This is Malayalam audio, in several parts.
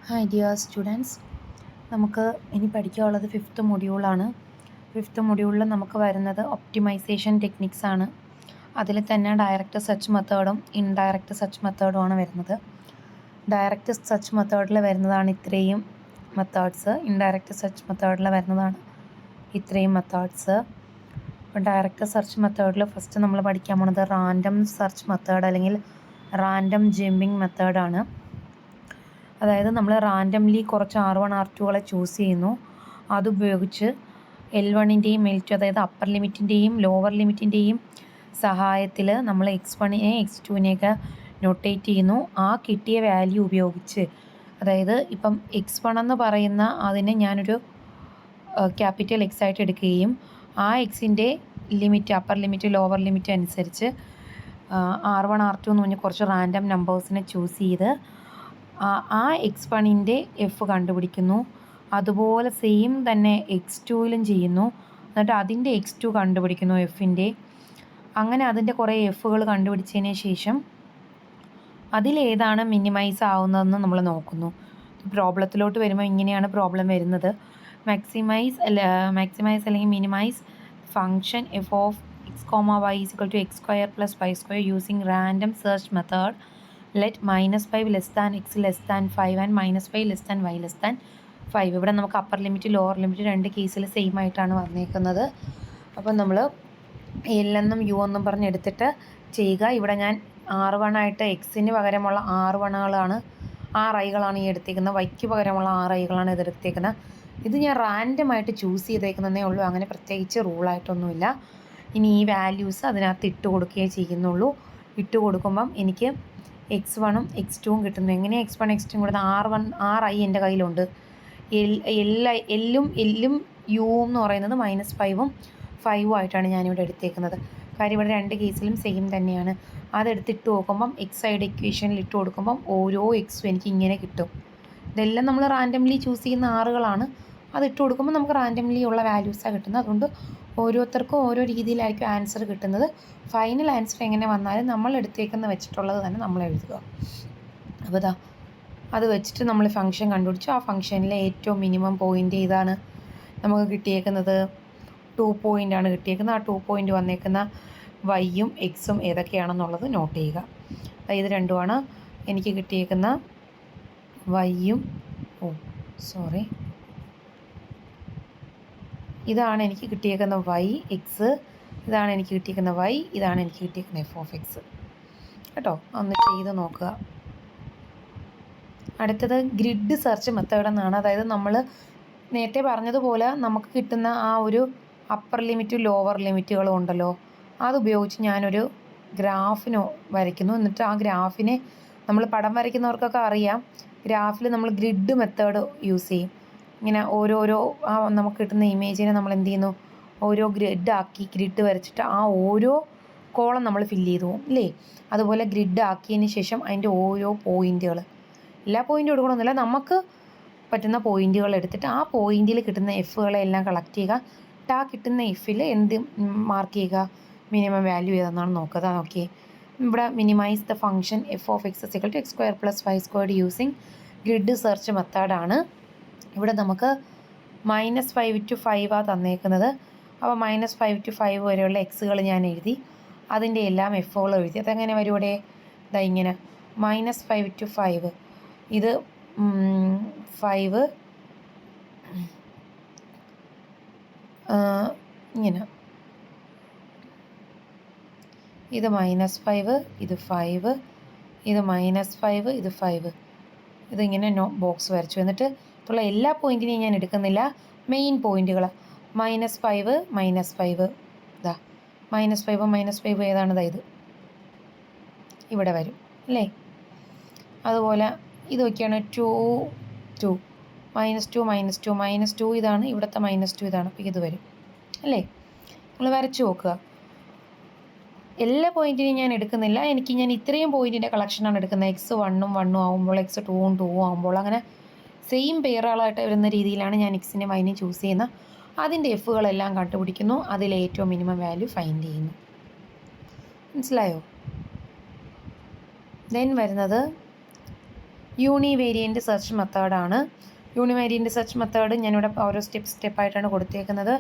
ഹായ് ഡിയർ സ്റ്റുഡൻസ്, നമുക്ക് ഇനി പഠിക്കാനുള്ളത് ഫിഫ്ത്ത് മൊഡ്യൂളാണ്. ഫിഫ്ത്ത് മൊഡ്യൂളിൽ നമുക്ക് വരുന്നത് ഒപ്റ്റിമൈസേഷൻ ടെക്നിക്സ് ആണ്. അതിൽ തന്നെ ഡയറക്റ്റ് സെർച്ച് മെത്തേഡും ഇൻഡയറക്റ്റ് സെർച്ച് മെത്തേഡുമാണ് വരുന്നത്. ഡയറക്റ്റ് സെർച്ച് മെത്തേഡിൽ വരുന്നതാണ് ഇത്രയും മെത്തേഡ്സ്. ഇൻഡയറക്റ്റ് സെർച്ച് മെത്തേഡിൽ വരുന്നതാണ് ഇത്രയും മെത്തേഡ്സ്. അപ്പോൾ ഡയറക്റ്റ് സെർച്ച് മെത്തേഡിൽ ഫസ്റ്റ് നമ്മൾ പഠിക്കാൻ പോകുന്നത് റാൻഡം സെർച്ച് മെത്തേഡ് അല്ലെങ്കിൽ റാൻഡം ജമ്പിങ് മെത്തേഡാണ്. അതായത് നമ്മൾ റാൻഡംലി കുറച്ച് R1 R2കളെ ചൂസ് ചെയ്യുന്നു. അതുപയോഗിച്ച് L1ൻ്റെയും L2, അതായത് അപ്പർ ലിമിറ്റിൻ്റെയും ലോവർ ലിമിറ്റിൻ്റെയും സഹായത്തിൽ നമ്മൾ X1നെ X2നെയൊക്കെ നൊട്ടേറ്റ് ചെയ്യുന്നു. ആ കിട്ടിയ വാല്യൂ ഉപയോഗിച്ച്, അതായത് ഇപ്പം X1 എന്ന് പറയുന്ന അതിനെ ഞാനൊരു ക്യാപിറ്റൽ X ആയിട്ട് എടുക്കുകയും ആ എക്സിൻ്റെ limit, upper limit lower limit അനുസരിച്ച് R1 R2 എന്ന് പറഞ്ഞ് കുറച്ച് റാൻഡം നമ്പേഴ്സിനെ ചൂസ് ചെയ്ത് ആ X1ൻ്റെ എഫ് കണ്ടുപിടിക്കുന്നു. അതുപോലെ സെയിം തന്നെ X2ലും ചെയ്യുന്നു. എന്നിട്ട് അതിൻ്റെ X2 കണ്ടുപിടിക്കുന്നു എഫിൻ്റെ. അങ്ങനെ അതിൻ്റെ കുറേ എഫുകൾ കണ്ടുപിടിച്ചതിന് ശേഷം അതിലേതാണ് മിനിമൈസ് ആവുന്നതെന്ന് നമ്മൾ നോക്കുന്നു. പ്രോബ്ലത്തിലോട്ട് വരുമ്പോൾ ഇങ്ങനെയാണ് പ്രോബ്ലം വരുന്നത്. മാക്സിമൈസ് അല്ലെങ്കിൽ minimize function f of x, y = x² + y² using random search method. let -5 less than x less than 5 and -5 less than y less than 5. ഇവിടെ നമുക്ക് അപ്പർ ലിമിറ്റ് ലോവർ ലിമിറ്റ് രണ്ട് കേസിൽ സെയിം ആയിട്ടാണ് വന്നേക്കുന്നത്. അപ്പം നമ്മൾ L എന്നും U എന്നും പറഞ്ഞെടുത്തിട്ട് ചെയ്യുക. ഇവിടെ ഞാൻ R1 ആയിട്ട് എക്സിന് പകരമുള്ള R1കളാണ്, RIകളാണ് ഈ എടുത്തേക്കുന്നത്. വൈക്ക് പകരമുള്ള RIകളാണ് ഇതെടുത്തേക്കുന്നത്. ഇത് ഞാൻ റാൻഡമായിട്ട് ചൂസ് ചെയ്തേക്കുന്നതേ ഉള്ളൂ, അങ്ങനെ പ്രത്യേകിച്ച് റൂളായിട്ടൊന്നുമില്ല. ഇനി ഈ വാല്യൂസ് അതിനകത്ത് ഇട്ട് കൊടുക്കുകയേ ചെയ്യുന്നുള്ളൂ. ഇട്ട് കൊടുക്കുമ്പം എനിക്ക് X1ഉം X2ഉം കിട്ടുന്നു. എങ്ങനെ X1 X2 കൊടുത്ത് RI എൻ്റെ കയ്യിലുണ്ട്. എല്ലും യുവും എന്ന് പറയുന്നത് -5ഉം 5ഉം ആയിട്ടാണ് ഞാനിവിടെ എടുത്തേക്കുന്നത്. കാര്യം ഇവിടെ രണ്ട് കേസിലും സെയിം തന്നെയാണ്. അതെടുത്തിട്ട് നോക്കുമ്പം എക്സ് സൈഡ് ഇക്വേഷനിൽ ഇട്ട് കൊടുക്കുമ്പം ഓരോ എക്സും എനിക്ക് ഇങ്ങനെ കിട്ടും. ഇതെല്ലാം നമ്മൾ റാൻഡംലി ചൂസ് ചെയ്യുന്ന ആറുകളാണ്. അതിട്ട് കൊടുക്കുമ്പോൾ നമുക്ക് റാൻഡംലി ഉള്ള വാല്യൂസാണ് കിട്ടുന്നത്. അതുകൊണ്ട് ഓരോരുത്തർക്കും ഓരോ രീതിയിലായിരിക്കും ആൻസർ കിട്ടുന്നത്. ഫൈനൽ ആൻസർ എങ്ങനെ വന്നാലും നമ്മൾ എടുത്തേക്കുന്ന വെച്ചിട്ടുള്ളത് തന്നെ നമ്മൾ എഴുതുക. അപ്പോൾ അത് വെച്ചിട്ട് നമ്മൾ ഫംഗ്ഷൻ കണ്ടുപിടിച്ചു. ആ ഫംഗ്ഷനിലെ ഏറ്റവും മിനിമം പോയിൻ്റ് ഇതാണ് നമുക്ക് കിട്ടിയേക്കുന്നത്. 2 പോയിൻ്റാണ് കിട്ടിയേക്കുന്നത്. ആ 2 പോയിൻ്റ് വന്നേക്കുന്ന വൈയും എക്സും ഏതൊക്കെയാണെന്നുള്ളത് നോട്ട് ചെയ്യുക. ഇത് രണ്ടുമാണ് എനിക്ക് കിട്ടിയേക്കുന്ന വൈയും ഇതാണ് എനിക്ക് കിട്ടിയേക്കുന്ന വൈ എക്സ്, ഇതാണ് എനിക്ക് കിട്ടിയേക്കുന്ന വൈ, ഇതാണ് എനിക്ക് കിട്ടിയേക്കുന്ന f(x) കേട്ടോ. ഒന്ന് ചെയ്ത് നോക്കുക. അടുത്തത് ഗ്രിഡ് സെർച്ച് മെത്തേഡ് എന്നാണ്. അതായത് നമ്മൾ നേരത്തെ പറഞ്ഞതുപോലെ നമുക്ക് കിട്ടുന്ന ആ ഒരു അപ്പർ ലിമിറ്റും ലോവർ ലിമിറ്റുകളും ഉണ്ടല്ലോ, അതുപയോഗിച്ച് ഞാനൊരു ഗ്രാഫിന് വരയ്ക്കുന്നു. എന്നിട്ട് ആ ഗ്രാഫിനെ നമ്മൾ പടം വരയ്ക്കുന്നവർക്കൊക്കെ അറിയാം, ഗ്രാഫിൽ നമ്മൾ ഗ്രിഡ് മെത്തേഡ് യൂസ് ചെയ്യും. ഇങ്ങനെ ഓരോരോ നമുക്ക് കിട്ടുന്ന ഇമേജിനെ നമ്മൾ എന്ത് ചെയ്യുന്നു, ഓരോ ഗ്രിഡ് വരച്ചിട്ട് ആ ഓരോ കോളം നമ്മൾ ഫില്ല് ചെയ്തു പോകും അല്ലേ. അതുപോലെ ഗ്രിഡ് ആക്കിയതിന് ശേഷം അതിൻ്റെ ഓരോ പോയിൻറ്റുകൾ, എല്ലാ പോയിൻറ്റും എടുക്കണമെന്നില്ല, നമുക്ക് പറ്റുന്ന പോയിൻറ്റുകൾ എടുത്തിട്ട് ആ പോയിൻറ്റിൽ കിട്ടുന്ന എഫുകളെല്ലാം കളക്ട് ചെയ്യുക. ആ കിട്ടുന്ന എഫിൽ എന്ത് മാർക്ക് ചെയ്യുക, മിനിമം വാല്യൂ ഏതെന്നാണ് നോക്കുക. ഓക്കെ, ഇവിടെ minimize the function f(x) = x² + y² using grid search മെത്തേഡാണ്. ഇവിടെ നമുക്ക് -5 to 5 തന്നേക്കുന്നത്. അപ്പോൾ -5 to 5 വരെയുള്ള എക്സുകൾ ഞാൻ എഴുതി, അതിൻ്റെ എല്ലാം എഫുകൾ എഴുതി. അതെങ്ങനെ വരും ഇവിടെ, ഇങ്ങനെ -5 to 5, ഇത് 5 ഇങ്ങനെ, ഇത് -5, ഇത് 5, ഇത് -5, ഇത് 5, ഇതിങ്ങനെ ബോക്സ് വരച്ചു. എന്നിട്ട് ഉള്ള എല്ലാ പോയിൻറ്റിനെയും ഞാൻ എടുക്കുന്നില്ല, മെയിൻ പോയിൻറ്റുകൾ -5 -5 -5 ഏതാണ്, ഇത് ഇവിടെ വരും അല്ലേ. അതുപോലെ ഇതൊക്കെയാണ് -2 -2 ഇതാണ് ഇവിടുത്തെ -2 ഇതാണ്. അപ്പോൾ ഇത് വരും അല്ലേ. നമ്മൾ വരച്ച് നോക്കുക. എല്ലാ പോയിൻറ്റിനെയും ഞാൻ എടുക്കുന്നില്ല, ഞാൻ ഇത്രയും പോയിൻറ്റിൻ്റെ കളക്ഷനാണ് എടുക്കുന്നത്. x1ഉം 1ഉം ആകുമ്പോൾ, x2ഉം 2ഉം ആകുമ്പോൾ, അങ്ങനെ സെയിം പെയറുകളായിട്ട് വരുന്ന രീതിയിലാണ് ഞാൻ എക്സിനെ വൈനെ ചൂസ് ചെയ്യുന്നത്. അതിൻ്റെ എഫുകളെല്ലാം കണ്ടുപിടിക്കുന്നു, അതിലെ ഏറ്റവും മിനിമം വാല്യൂ ഫൈൻഡ് ചെയ്യുന്നു. മനസ്സിലായോ? ദെൻ വരുന്നത് യൂണിവേരിയൻറ്റ് സെർച്ച് മെത്തേഡാണ്. യൂണിവേരിയൻറ്റ് സെർച്ച് മെത്തേഡ് ഞാനിവിടെ ഓരോ സ്റ്റെപ്പായിട്ടാണ് കൊടുത്തേക്കുന്നത്.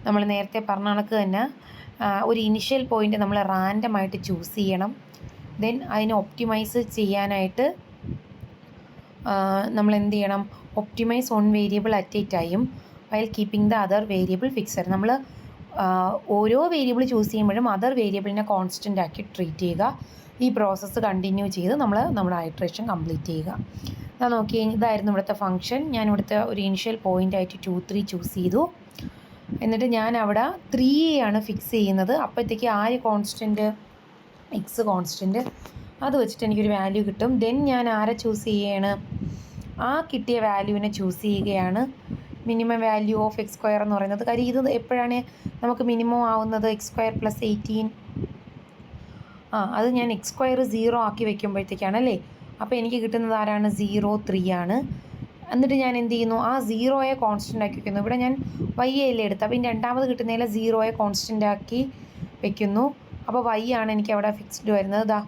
നമ്മൾ നേരത്തെ പറഞ്ഞ കണക്ക് തന്നെ ഒരു ഇനിഷ്യൽ പോയിൻ്റ് നമ്മൾ റാൻഡമായിട്ട് ചൂസ് ചെയ്യണം. ദെൻ അതിനെ ഒപ്റ്റിമൈസ് ചെയ്യാനായിട്ട് നമ്മൾ എന്ത് ചെയ്യണം? Optimise one variable at A time while keeping the other variable fixed. നമ്മൾ ഓരോ വേരിയബിൾ ചൂസ് ചെയ്യുമ്പോഴും അതർ വേരിയബിളിനെ കോൺസ്റ്റൻ്റ് ആക്കി ട്രീറ്റ് ചെയ്യുക. ഈ പ്രോസസ്സ് കണ്ടിന്യൂ ചെയ്ത് നമ്മുടെ ഐട്രേഷൻ കംപ്ലീറ്റ് ചെയ്യുക. അതാ നോക്കിയേ, ഇതായിരുന്നു ഇവിടുത്തെ ഫംഗ്ഷൻ. ഞാൻ ഇവിടുത്തെ ഒരു ഇനിഷ്യൽ പോയിൻ്റ് ആയിട്ട് 2, 3 ചൂസ് ചെയ്തു. എന്നിട്ട് ഞാൻ അവിടെ 3 ആണ് ഫിക്സ് ചെയ്യുന്നത്. അപ്പോഴത്തേക്ക് ആര് കോൺസ്റ്റൻറ്റ്? X constant. അത് വെച്ചിട്ട് എനിക്കൊരു വാല്യൂ കിട്ടും. ദെൻ ഞാൻ ആരെ ചൂസ് ചെയ്യുകയാണ്? ആ കിട്ടിയ വാല്യൂവിനെ ചൂസ് ചെയ്യുകയാണ്. Minimum value of X square എന്ന് പറയുന്നത്. കാര്യം ഇത് എപ്പോഴാണ് നമുക്ക് മിനിമം ആവുന്നത്? X square plus 18. അത് ഞാൻ എക്സ് സ്ക്വയർ 0 ആക്കി വെക്കുമ്പോഴത്തേക്കാണ് അല്ലേ. അപ്പോൾ എനിക്ക് കിട്ടുന്നത് ആരാണ്? 0, 3 ആണ്. എന്നിട്ട് ഞാൻ എന്ത് ചെയ്യുന്നു? ആ 0യെ കോൺസ്റ്റൻ്റ് ആക്കി വെക്കുന്നു. ഇവിടെ ഞാൻ y അല്ലേ എടുത്ത്, അപ്പോൾ ഇനി രണ്ടാമത് കിട്ടുന്നതിൽ 0യെ കോൺസ്റ്റൻ്റ് ആക്കി വെക്കുന്നു. അപ്പോൾ y ആണ് എനിക്ക് അവിടെ ഫിക്സ്ഡ് വരുന്നത്. ഇതാ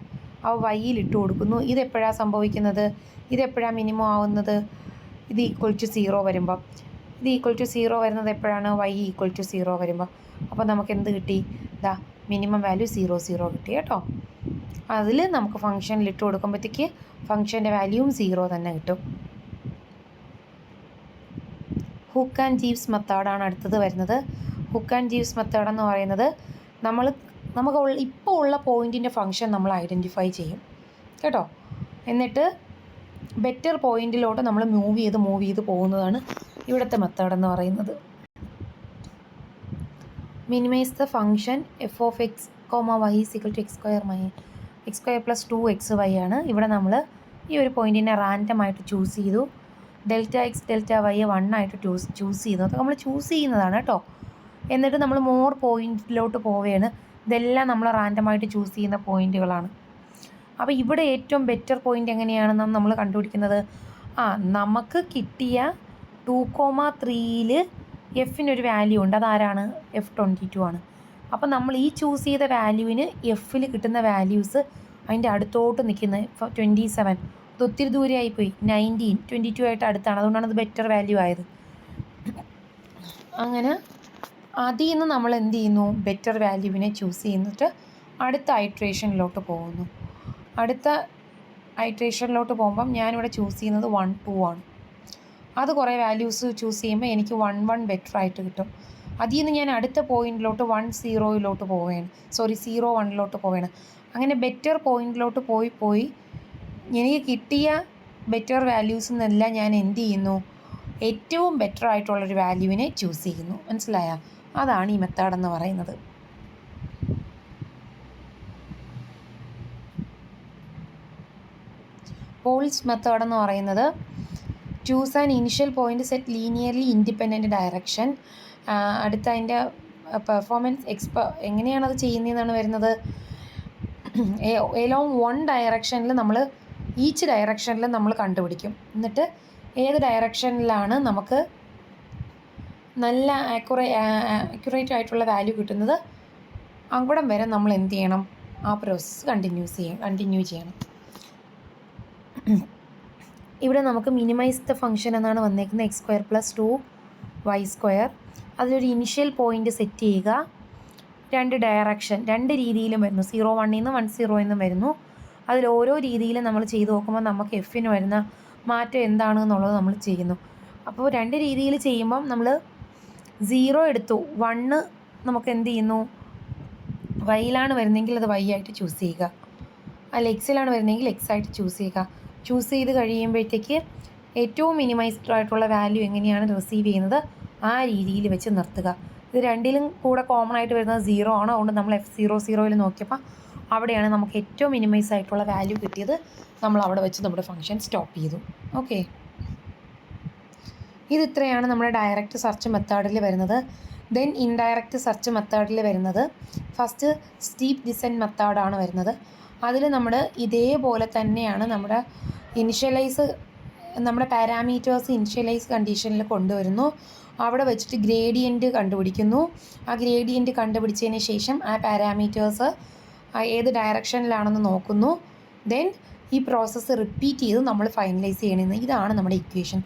അപ്പോൾ വൈയിൽ ഇട്ട് കൊടുക്കുന്നു. ഇതെപ്പോഴാണ് സംഭവിക്കുന്നത്? ഇതെപ്പോഴാണ് മിനിമം ആവുന്നത്? ഇത് ഈക്വൽ ടു 0 വരുമ്പോൾ. ഇത് ഈക്വൽ ടു 0 വരുന്നത് എപ്പോഴാണ്? y ഈക്വൽ ടു 0 വരുമ്പോൾ. അപ്പോൾ നമുക്ക് എന്ത് കിട്ടി? ഇതാ മിനിമം വാല്യൂ 0, 0 കിട്ടി കേട്ടോ. അതിൽ നമുക്ക് ഫംഗ്ഷനിൽ ഇട്ട് കൊടുക്കുമ്പോഴത്തേക്ക് ഫംഗ്ഷൻ്റെ വാല്യൂവും 0 തന്നെ കിട്ടും. ഹുക്ക് ആൻഡ് ജീവ്സ് മെത്തേഡാണ് അടുത്തത് വരുന്നത്. ഹുക്ക് ആൻഡ് ജീവ്സ് മെത്തേഡ് എന്ന് പറയുന്നത് നമുക്ക് ഇപ്പോൾ ഉള്ള പോയിൻറ്റിൻ്റെ ഫംഗ്ഷൻ നമ്മൾ ഐഡൻറ്റിഫൈ ചെയ്യും കേട്ടോ. എന്നിട്ട് ബെറ്റർ പോയിൻറ്റിലോട്ട് നമ്മൾ മൂവ് ചെയ്ത് പോകുന്നതാണ് ഇവിടുത്തെ മെത്തേഡ് എന്ന് പറയുന്നത്. Minimize the function f of x y equal to x square plus 2xy ആണ്. ഇവിടെ നമ്മൾ ഈ ഒരു പോയിൻറ്റിനെ റാൻഡമായിട്ട് ചൂസ് ചെയ്തു. ഡെൽറ്റ എക്സ് ഡെൽറ്റ വൈ 1 ആയിട്ട് ചൂസ് ചെയ്തു. അതൊക്കെ നമ്മൾ ചൂസ് ചെയ്യുന്നതാണ് കേട്ടോ. എന്നിട്ട് നമ്മൾ മോർ പോയിൻറ്റിലോട്ട് പോവുകയാണ്. ഇതെല്ലാം നമ്മൾ റാൻഡമായിട്ട് ചൂസ് ചെയ്യുന്ന പോയിൻറ്റുകളാണ്. അപ്പോൾ ഇവിടെ ഏറ്റവും ബെറ്റർ പോയിൻ്റ് എങ്ങനെയാണെന്ന് നമ്മൾ കണ്ടുപിടിക്കുന്നത്? നമുക്ക് കിട്ടിയ 2,3യിൽ എഫിനൊരു വാല്യൂ ഉണ്ട്. അതാരാണ്? F22 ആണ്. അപ്പോൾ നമ്മൾ ഈ ചൂസ് ചെയ്ത വാല്യൂവിന് എഫിൽ കിട്ടുന്ന വാല്യൂസ് അതിൻ്റെ അടുത്തോട്ട് നിൽക്കുന്നത് 27. അത് ഒത്തിരി ദൂരെയായിപ്പോയി. 19, 22 ആയിട്ട് അടുത്താണ്. അതുകൊണ്ടാണ് അത് ബെറ്റർ വാല്യൂ ആയത്. അങ്ങനെ അതിൽ നിന്ന് നമ്മൾ എന്ത് ചെയ്യുന്നു? ബെറ്റർ വാല്യൂവിനെ ചൂസ് ചെയ്യുന്നിട്ട് അടുത്ത ഐട്രേഷനിലോട്ട് പോകുന്നു. അടുത്ത ഐട്രേഷനിലോട്ട് പോകുമ്പം ഞാനിവിടെ ചൂസ് ചെയ്യുന്നത് 1, 2 ആണ്. അത് കുറേ വാല്യൂസ് ചൂസ് ചെയ്യുമ്പോൾ എനിക്ക് 1, 1 ബെറ്റർ ആയിട്ട് കിട്ടും. അതിൽ നിന്ന് ഞാൻ അടുത്ത പോയിൻറ്റിലോട്ട് 1, 0 പോവുകയാണ്. 0, 1 പോവുകയാണ്. അങ്ങനെ ബെറ്റർ പോയിൻറ്റിലോട്ട് പോയി എനിക്ക് കിട്ടിയ ബെറ്റർ വാല്യൂസ് എന്നെല്ലാം ഞാൻ എന്ത് ചെയ്യുന്നു? ഏറ്റവും ബെറ്റർ ആയിട്ടുള്ളൊരു വാല്യൂവിനെ ചൂസ് ചെയ്യുന്നു. മനസ്സിലായോ? അതാണ് ഈ മെത്തേഡ് എന്ന് പറയുന്നത്. പോൾസ് മെത്തേഡ് എന്ന് പറയുന്നത് choose an initial point set linearly independent direction. അടുത്ത അതിൻ്റെ പെർഫോമൻസ് എങ്ങനെയാണത് ചെയ്യുന്നതെന്നാണ് വരുന്നത്. എലോങ് വൺ ഡയറക്ഷനിൽ നമ്മൾ ഈച്ച് ഡയറക്ഷനിൽ നമ്മൾ കണ്ടുപിടിക്കും. എന്നിട്ട് ഏത് ഡയറക്ഷനിലാണ് നമുക്ക് നല്ല ആക്യുറേറ്റ് ആയിട്ടുള്ള വാല്യൂ കിട്ടുന്നത് അവിടം വരെ നമ്മൾ എന്ത് ചെയ്യണം? ആ പ്രോസസ്സ് കണ്ടിന്യൂ ചെയ്യണം. ഇവിടെ നമുക്ക് മിനിമൈസ് ദ ഫംഗ്ഷൻ എന്നാണ് വന്നേക്കുന്നത്. X square plus 2y². അതിലൊരു ഇനിഷ്യൽ പോയിൻ്റ് സെറ്റ് ചെയ്യുക. 2 ഡയറക്ഷൻ 2 രീതിയിലും വരുന്നു. 0, 1 1, 0 എന്നും വരുന്നു. അതിൽ ഓരോ രീതിയിലും നമ്മൾ ചെയ്ത് നോക്കുമ്പോൾ നമുക്ക് എഫിന് വരുന്ന മാറ്റം എന്താണ് എന്നുള്ളത് നമ്മൾ ചെയ്യുന്നു. അപ്പോൾ 2 രീതിയിൽ ചെയ്യുമ്പം നമ്മൾ 0 എടുത്തു, 1 നമുക്ക് എന്ത് ചെയ്യുന്നു? വൈയിലാണ് വരുന്നതെങ്കിൽ അത് വൈ ആയിട്ട് ചൂസ് ചെയ്യുക, അല്ല എക്സിലാണ് വരുന്നതെങ്കിൽ എക്സ് ആയിട്ട് ചൂസ് ചെയ്യുക. ചൂസ് ചെയ്ത് കഴിയുമ്പോഴത്തേക്ക് ഏറ്റവും മിനിമൈസ്ഡ് ആയിട്ടുള്ള വാല്യൂ എങ്ങനെയാണ് റിസീവ് ചെയ്യുന്നത് ആ രീതിയിൽ വെച്ച് നിർത്തുക. ഇത് രണ്ടിലും കൂടെ കോമൺ ആയിട്ട് വരുന്നത് 0 ആണ്. അതുകൊണ്ട് നമ്മൾ F00 നോക്കിയപ്പോൾ അവിടെയാണ് നമുക്ക് ഏറ്റവും മിനിമൈസ് ആയിട്ടുള്ള വാല്യൂ കിട്ടിയത്. നമ്മൾ അവിടെ വെച്ച് നമ്മുടെ ഫംഗ്ഷൻ സ്റ്റോപ്പ് ചെയ്തു. ഓക്കെ, ഇത്രയാണ് നമ്മുടെ ഡയറക്റ്റ് സെർച്ച് മെത്തേഡിൽ വരുന്നത്. ദെൻ ഇൻഡയറക്റ്റ് സെർച്ച് മെത്തേഡിൽ വരുന്നത് ഫസ്റ്റ് സ്റ്റീപ്പ് ഡിസെൻറ്റ് മെത്തേഡാണ് വരുന്നത്. അതിൽ നമ്മൾ ഇതേപോലെ തന്നെയാണ് നമ്മുടെ പാരാമീറ്റേഴ്സ് ഇനിഷ്യലൈസ് കണ്ടീഷനിൽ കൊണ്ടുവരുന്നു. അവിടെ വെച്ചിട്ട് ഗ്രേഡിയൻറ്റ് കണ്ടുപിടിക്കുന്നു. ആ ഗ്രേഡിയൻറ്റ് കണ്ടുപിടിച്ചതിന് ശേഷം ആ പാരാമീറ്റേഴ്സ് ഏത് ഡയറക്ഷനിലാണെന്ന് നോക്കുന്നു. ദെൻ ഈ പ്രോസസ്സ് റിപ്പീറ്റ് ചെയ്ത് നമ്മൾ ഫൈനലൈസ് ചെയ്യണമെന്ന്. ഇതാണ് നമ്മുടെ ഇക്വേഷൻ.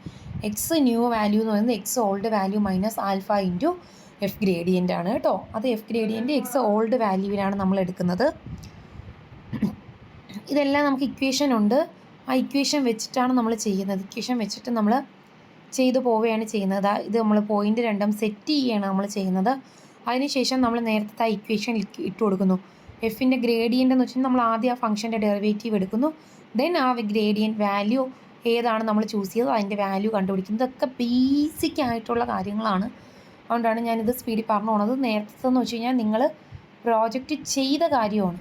എക്സ് ന്യൂ വാല്യൂ എന്ന് പറയുന്നത് X old value minus alpha into F gradient ആണ് കേട്ടോ. അത് എഫ് ഗ്രേഡിയൻ്റ് എക്സ് ഓൾഡ് വാല്യൂവിലാണ് നമ്മൾ എടുക്കുന്നത്. ഇതെല്ലാം നമുക്ക് ഇക്വേഷൻ ഉണ്ട്. ആ ഇക്വേഷൻ വെച്ചിട്ടാണ് നമ്മൾ ചെയ്യുന്നത്. ഇക്വേഷൻ വെച്ചിട്ട് നമ്മൾ ചെയ്തു പോവുകയാണ് ചെയ്യുന്നത്. ഇത് നമ്മൾ പോയിൻ്റ് രണ്ടും സെറ്റ് ചെയ്യുകയാണ് നമ്മൾ ചെയ്യുന്നത്. അതിനുശേഷം നമ്മൾ നേരത്തെ ആ ഇക്വേഷൻ ഇട്ട് കൊടുക്കുന്നു. എഫിൻ്റെ ഗ്രേഡിയൻ്റ് എന്ന് വെച്ചാൽ നമ്മൾ ആദ്യം ആ ഫംഗ്ഷൻ്റെ ഡെറിവേറ്റീവ് എടുക്കുന്നു. ദെൻ ആ ഗ്രേഡിയൻറ്റ് വാല്യൂ ഏതാണ് നമ്മൾ ചൂസ് ചെയ്തത് അതിൻ്റെ വാല്യൂ കണ്ടുപിടിക്കുന്നത്. ഇതൊക്കെ ബേസിക് ആയിട്ടുള്ള കാര്യങ്ങളാണ്. അതുകൊണ്ടാണ് ഞാനിത് സ്പീഡിൽ പറഞ്ഞു പോകുന്നത്. നേരത്തെ എന്ന് വെച്ച് കഴിഞ്ഞാൽ നിങ്ങൾ പ്രോജക്റ്റ് ചെയ്ത കാര്യമാണ്.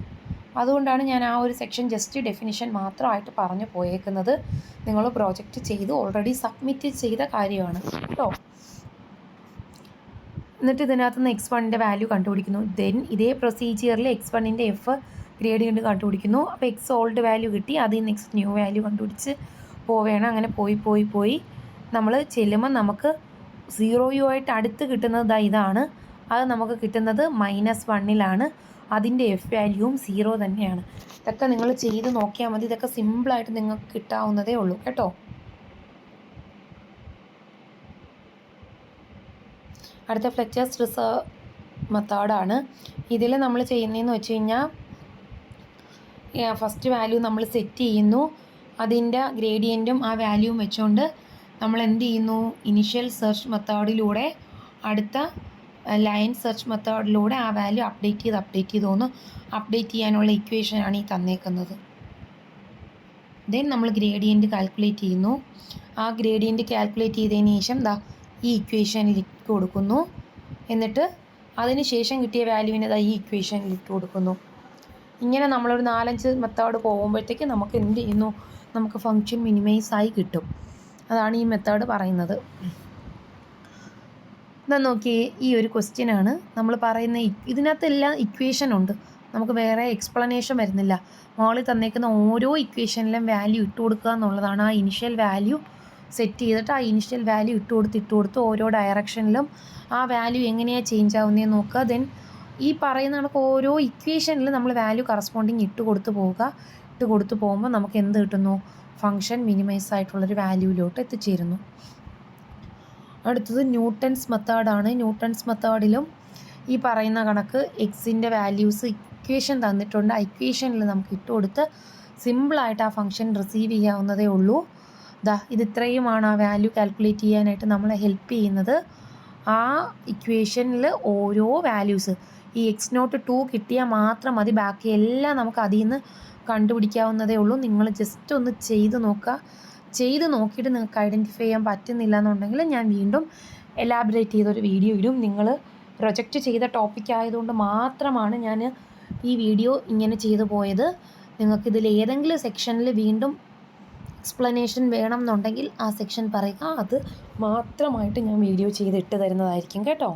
അതുകൊണ്ടാണ് ഞാൻ ആ ഒരു സെക്ഷൻ ജസ്റ്റ് ഡെഫിനിഷൻ മാത്രമായിട്ട് പറഞ്ഞു പോയേക്കുന്നത്. നിങ്ങൾ പ്രോജക്റ്റ് ചെയ്ത് ഓൾറെഡി സബ്മിറ്റ് ചെയ്ത കാര്യമാണ് കേട്ടോ. എന്നിട്ട് ഇതിനകത്ത് നിന്ന് x1ൻ്റെ വാല്യൂ കണ്ടുപിടിക്കുന്നു. ദെൻ ഇതേ പ്രൊസീജിയറിൽ x1ൻ്റെ എഫ് ഗ്രേഡിയൻ്റ് കണ്ടുപിടിക്കുന്നു. അപ്പോൾ എക്സ് ഓൾഡ് വാല്യൂ കിട്ടി. അതിൽ നിന്ന് എക്സ് ന്യൂ വാല്യൂ കണ്ടുപിടിച്ച് പോവുകയാണ്. അങ്ങനെ പോയി നമ്മൾ ചെല്ലുമ്പോൾ നമുക്ക് 0 അടുത്ത് കിട്ടുന്നത് ഇതാണ്. അത് നമുക്ക് കിട്ടുന്നത് -1ലാണ്. അതിൻ്റെ എഫ് വാല്യൂവും 0 തന്നെയാണ്. ഇതൊക്കെ നിങ്ങൾ ചെയ്ത് നോക്കിയാൽ മതി. ഇതൊക്കെ സിമ്പിളായിട്ട് നിങ്ങൾക്ക് കിട്ടാവുന്നതേ ഉള്ളൂ കേട്ടോ. അടുത്ത ഫ്ലെച്ചേഴ്സ് റിസർവ് മെത്തേഡാണ്. ഇതിൽ നമ്മൾ ചെയ്യുന്നതെന്ന് വെച്ച് കഴിഞ്ഞാൽ ഫസ്റ്റ് വാല്യൂ നമ്മൾ സെറ്റ് ചെയ്യുന്നു. അതിൻ്റെ ഗ്രേഡിയൻറ്റും ആ വാല്യൂവും വെച്ചുകൊണ്ട് നമ്മൾ എന്ത് ചെയ്യുന്നു, ഇനിഷ്യൽ സെർച്ച് മെത്തേഡിലൂടെ അടുത്ത ലൈൻ സെർച്ച് മെത്തേഡിലൂടെ ആ വാല്യൂ അപ്ഡേറ്റ് ചെയ്ത് ഒന്ന് അപ്ഡേറ്റ് ചെയ്യാനുള്ള ഇക്വേഷനാണ് ഈ തന്നേക്കുന്നത്. ദെൻ നമ്മൾ ഗ്രേഡിയൻറ്റ് കാൽക്കുലേറ്റ് ചെയ്യുന്നു. ആ ഗ്രേഡിയൻറ്റ് കാൽക്കുലേറ്റ് ചെയ്തതിന് ശേഷം ഈ ഇക്വേഷനിൽ ഇട്ട് കൊടുക്കുന്നു. എന്നിട്ട് അതിന് ശേഷം കിട്ടിയ വാല്യൂവിനെ ഈ ഇക്വേഷനിൽ ഇട്ട് കൊടുക്കുന്നു. ഇങ്ങനെ നമ്മളൊരു 4-5 മെത്തേഡ് പോകുമ്പോഴത്തേക്ക് നമുക്ക് എന്ത് ചെയ്യുന്നു, നമുക്ക് ഫങ്ഷൻ മിനിമൈസ് ആയി കിട്ടും. അതാണ് ഈ മെത്തേഡ് പറയുന്നത്. എന്നാൽ നോക്കിയേ, ഈ ഒരു ക്വസ്റ്റ്യനാണ് നമ്മൾ പറയുന്ന. ഇതിനകത്തെല്ലാം ഇക്വേഷൻ ഉണ്ട്. നമുക്ക് വേറെ എക്സ്പ്ലനേഷൻ വരുന്നില്ല. മോളിൽ തന്നേക്കുന്ന ഓരോ ഇക്വേഷനിലും വാല്യൂ ഇട്ട് കൊടുക്കുക എന്നുള്ളതാണ്. ആ ഇനിഷ്യൽ വാല്യൂ സെറ്റ് ചെയ്തിട്ട് ആ ഇനിഷ്യൽ വാല്യൂ ഇട്ട് കൊടുത്ത് ഓരോ ഡയറക്ഷനിലും ആ വാല്യൂ എങ്ങനെയാണ് ചേഞ്ച് ആവുന്നതെന്ന് നോക്കുക. ദെൻ ഈ പറയുന്ന കണക്ക് ഓരോ ഇക്വേഷനിലും നമ്മൾ വാല്യൂ കറസ്പോണ്ടിങ് ഇട്ട് കൊടുത്ത് പോകുമ്പോൾ നമുക്ക് എന്ത് കിട്ടുന്നു, ഫങ്ഷൻ മിനിമൈസ് ആയിട്ടുള്ളൊരു വാല്യൂവിലോട്ട് എത്തിച്ചേരുന്നു. അടുത്തത് ന്യൂട്ടൺസ് മെത്തേഡാണ്. ന്യൂട്ടൺസ് മെത്തേഡിലും ഈ പറയുന്ന കണക്ക് എക്സിൻ്റെ വാല്യൂസ് ഇക്വേഷൻ തന്നിട്ടുണ്ട്. ആ ഇക്വേഷനിൽ നമുക്ക് ഇട്ട് കൊടുത്ത് സിമ്പിളായിട്ട് ആ ഫങ്ഷൻ റിസീവ് ചെയ്യാവുന്നതേ ഉള്ളൂ. ഇത് ഇത്രയുമാണ് ആ വാല്യൂ കാൽക്കുലേറ്റ് ചെയ്യാനായിട്ട് നമ്മളെ ഹെൽപ്പ് ചെയ്യുന്നത്. ആ ഇക്വേഷനിൽ ഓരോ വാല്യൂസ് ഈ x02 കിട്ടിയാൽ മാത്രം മതി. ബാക്കി എല്ലാം നമുക്ക് അതിൽ നിന്ന് കണ്ടുപിടിക്കാവുന്നതേ ഉള്ളൂ. നിങ്ങൾ ജസ്റ്റ് ഒന്ന് ചെയ്ത് നോക്കിയിട്ട് നിങ്ങൾക്ക് ഐഡൻറ്റിഫൈ ചെയ്യാൻ പറ്റുന്നില്ല എന്നുണ്ടെങ്കിൽ ഞാൻ വീണ്ടും എലാബറേറ്റ് ചെയ്തൊരു വീഡിയോ ഇടും. നിങ്ങൾ പ്രൊജക്റ്റ് ചെയ്ത ടോപ്പിക് ആയതുകൊണ്ട് മാത്രമാണ് ഞാൻ ഈ വീഡിയോ ഇങ്ങനെ ചെയ്തു പോയത്. നിങ്ങൾക്കിതിൽ ഏതെങ്കിലും സെക്ഷനിൽ വീണ്ടും എക്സ്പ്ലനേഷൻ വേണം എന്നുണ്ടെങ്കിൽ ആ സെക്ഷൻ പറയുക. അത് മാത്രമായിട്ട് ഞാൻ വീഡിയോ ചെയ്തിട്ട് തരുന്നതായിരിക്കും കേട്ടോ.